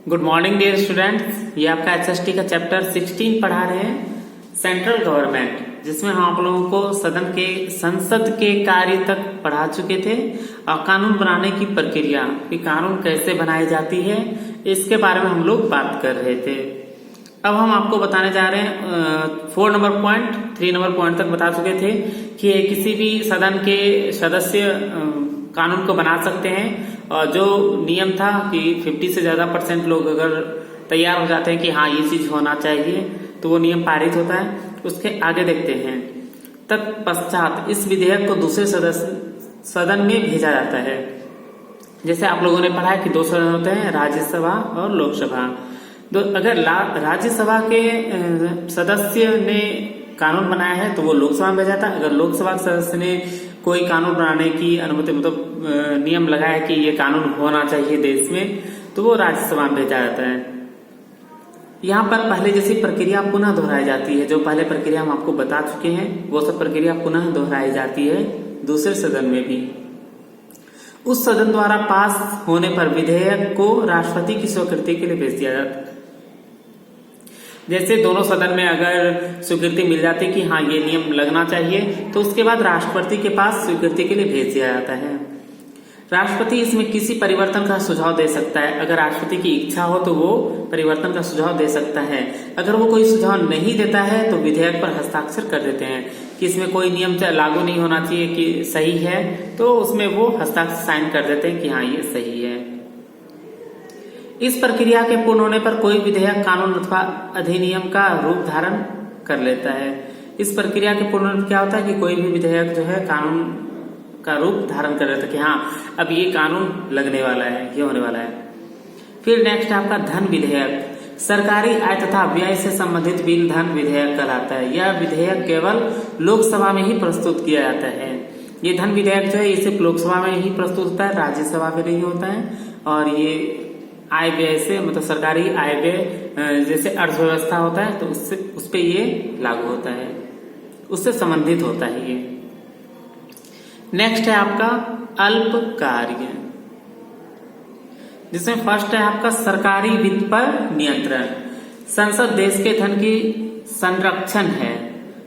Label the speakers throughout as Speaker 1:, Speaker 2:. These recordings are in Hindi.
Speaker 1: Good morning dear students. ये आपका एसएसटी का चैप्टर 16 पढ़ा रहे हैं, सेंट्रल गवर्नमेंट, जिसमें हम आप लोगों को संसद के कार्य तक पढ़ा चुके थे और कानून बनाने की प्रक्रिया कि कानून कैसे बनाई जाती है इसके बारे में हम लोग बात कर रहे थे। अब हम आपको बताने जा रहे हैं 4 नंबर पॉइंट 3 नंबर पॉइंट तक बता चुके थे कि किसी भी सदन के सदस्य कानून को बना सकते हैं और जो नियम था कि 50 से ज्यादा % लोग अगर तैयार हो जाते हैं कि हाँ ये चीज होना चाहिए तो वो नियम पारित होता है। उसके आगे देखते हैं, तत्पश्चात इस विधेयक को दूसरे सदन में भेजा जाता है। जैसे आप लोगों ने पढ़ा है कि 2 सदन होते हैं, राज्यसभा और लोकसभा। अगर राज्यसभा के सदस्य ने कानून बनाया है तो वो लोकसभा में भेजा जाता है। अगर लोकसभा के सदस्य ने कोई कानून बनाने की अनुमति नियम लगाया कि ये कानून होना चाहिए देश में तो वो राज्यसभा में भेजा जाता है। यहाँ पर पहले जैसी प्रक्रिया पुनः दोहराई जाती है। जो पहले प्रक्रिया हम आपको बता चुके हैं वो सब प्रक्रिया पुनः दोहराई जाती है दूसरे सदन में भी। उस सदन द्वारा पास होने पर विधेयक को राष्ट्रपति की स्वीकृति के लिए भेज दिया जाता है। जैसे दोनों सदन में अगर स्वीकृति मिल जाती कि हाँ ये नियम लगना चाहिए तो उसके बाद राष्ट्रपति के पास स्वीकृति के लिए भेज दिया जाता है। राष्ट्रपति इसमें किसी परिवर्तन का सुझाव दे सकता है। अगर राष्ट्रपति की इच्छा हो तो वो परिवर्तन का सुझाव दे सकता है। अगर वो कोई सुझाव नहीं देता है तो विधेयक पर हस्ताक्षर कर देते हैं कि इसमें कोई नियम लागू नहीं होना चाहिए कि सही है, तो उसमें वो हस्ताक्षर साइन कर देते हैं कि हाँ ये सही है। इस प्रक्रिया के पूर्ण होने पर कोई विधेयक कानून अथवा अधिनियम का रूप धारण कर लेता है। इस प्रक्रिया के पूर्ण होने पर क्या होता है कि कोई भी विधेयक जो है कानून का रूप धारण कर लेता है कि हाँ अब ये कानून लगने वाला है, ये होने वाला है। फिर नेक्स्ट आपका धन विधेयक। सरकारी आय तथा व्यय से संबंधित बिल धन विधेयक कहलाता है। यह विधेयक केवल लोकसभा में ही प्रस्तुत किया जाता है। ये धन विधेयक जो है ये सिर्फ लोकसभा में ही प्रस्तुत होता है, राज्यसभा में नहीं होता है। और ये आय व्यय से मतलब सरकारी आय व्यय जैसे अर्थव्यवस्था होता है तो उस पे ये लागू होता है, उससे संबंधित होता है ये। नेक्स्ट है आपका अल्प कार्य, जिसमें फर्स्ट है आपका सरकारी वित्त पर नियंत्रण। संसद देश के धन की संरक्षण है।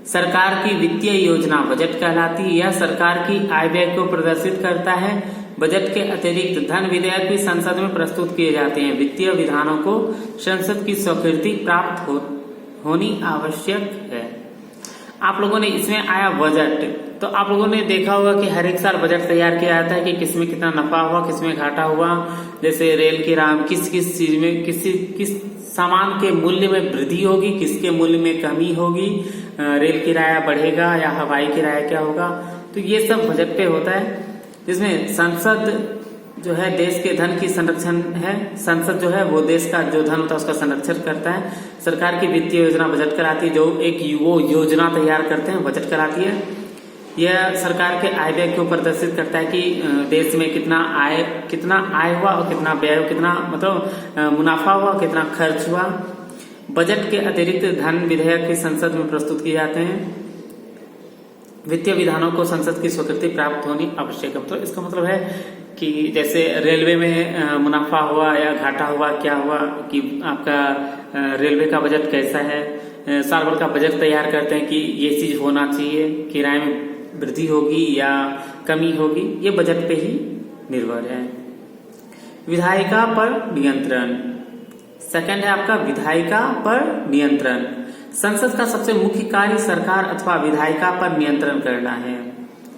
Speaker 1: सरकार की वित्तीय योजना बजट कहलाती है। यह सरकार की आय व्यय को प्रदर्शित करता है। बजट के अतिरिक्त धन विधेयक भी संसद में प्रस्तुत किए जाते हैं। वित्तीय विधानों को संसद की स्वीकृति प्राप्त होनी आवश्यक है। आप लोगों ने इसमें आया बजट, तो आप लोगों ने देखा होगा कि हर एक साल बजट तैयार किया जाता है कि किसमें कितना नफा हुआ, किसमें घाटा हुआ। जैसे रेल किराया किस चीज में किस सामान के मूल्य में वृद्धि होगी, किसके मूल्य में कमी होगी, रेल किराया बढ़ेगा या हवाई किराया क्या होगा, तो ये सब बजट पे होता है। जिसमें संसद जो है देश के धन की संरक्षण है। संसद जो है वो देश का जो धन होता है उसका संरक्षण करता है। सरकार की वित्तीय योजना बजट कराती है, जो वो योजना तैयार करते हैं बजट कराती है। यह सरकार के आय व्यय को प्रदर्शित करता है कि देश में कितना आय हुआ और कितना व्यय, कितना मतलब मुनाफा हुआ, कितना खर्च हुआ। बजट के अतिरिक्त धन विधेयक भी संसद में प्रस्तुत किए जाते हैं। वित्तीय विधानों को संसद की स्वीकृति प्राप्त होनी आवश्यक है। तो इसका मतलब है कि जैसे रेलवे में मुनाफा हुआ या घाटा हुआ, क्या हुआ कि आपका रेलवे का बजट कैसा है। साल भर का बजट तैयार करते हैं कि ये चीज होना चाहिए, किराए में वृद्धि होगी या कमी होगी, ये बजट पे ही निर्भर है। विधायिका पर नियंत्रण। सेकंड है आपका विधायिका पर नियंत्रण। संसद का सबसे मुख्य कार्य सरकार अथवा विधायिका पर नियंत्रण करना है।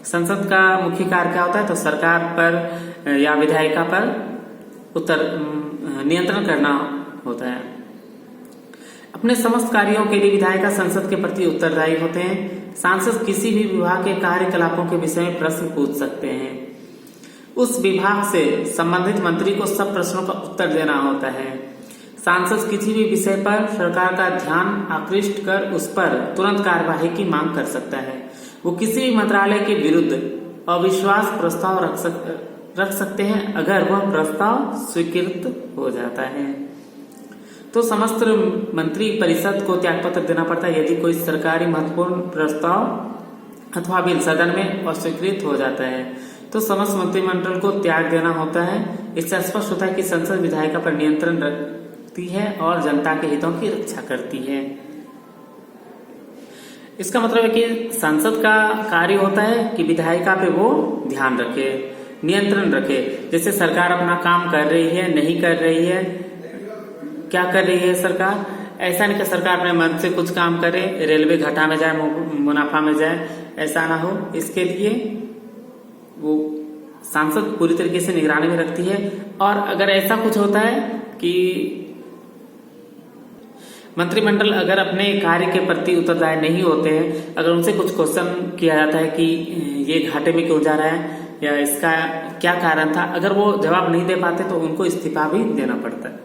Speaker 1: संसद का मुख्य कार्य क्या होता है तो सरकार पर या विधायिका पर नियंत्रण करना होता है। अपने समस्त कार्यों के लिए विधायिका संसद के प्रति उत्तरदायी होते हैं। सांसद किसी भी विभाग के कार्यकलापों के विषय में प्रश्न पूछ सकते हैं। उस विभाग से संबंधित मंत्री को सब प्रश्नों का उत्तर देना होता है। सांसद किसी भी विषय पर सरकार का ध्यान आकृष्ट कर उस पर तुरंत कार्यवाही की मांग कर सकता है। वो किसी भी मंत्रालय के विरुद्ध अविश्वास प्रस्ताव रख सकते हैं अगर वह प्रस्ताव स्वीकृत हो जाता है। तो समस्त मंत्री परिषद को त्यागपत्र देना पड़ता है यदि कोई सरकारी महत्वपूर्ण प्रस्ताव अथवा बिल सदन में अस्वीकृत हो जाता है। तो समस्त मंत्रिमंडल को त्याग देना होता है। इससे स्पष्ट होता है कि संसद विधायिका पर नियंत्रण रखती है और जनता के हितों की रक्षा करती है। इसका मतलब है कि संसद का कार्य होता है कि विधायिका पे वो ध्यान रखे, नियंत्रण रखे। जैसे सरकार अपना काम कर रही है, नहीं कर रही है, क्या कर रही है सरकार, ऐसा नहीं कि सरकार अपने मन से कुछ काम करे, रेलवे घाटा में जाए, मुनाफा में जाए, ऐसा ना हो। इसके लिए वो सांसद पूरी तरीके से निगरानी में रखती है। और अगर ऐसा कुछ होता है कि मंत्रिमंडल अगर अपने कार्य के प्रति उत्तरदायी नहीं होते हैं, अगर उनसे कुछ क्वेश्चन किया जाता है कि ये घाटे में क्यों जा रहा है या इसका क्या कारण था, अगर वो जवाब नहीं दे पाते तो उनको इस्तीफा भी देना पड़ता है।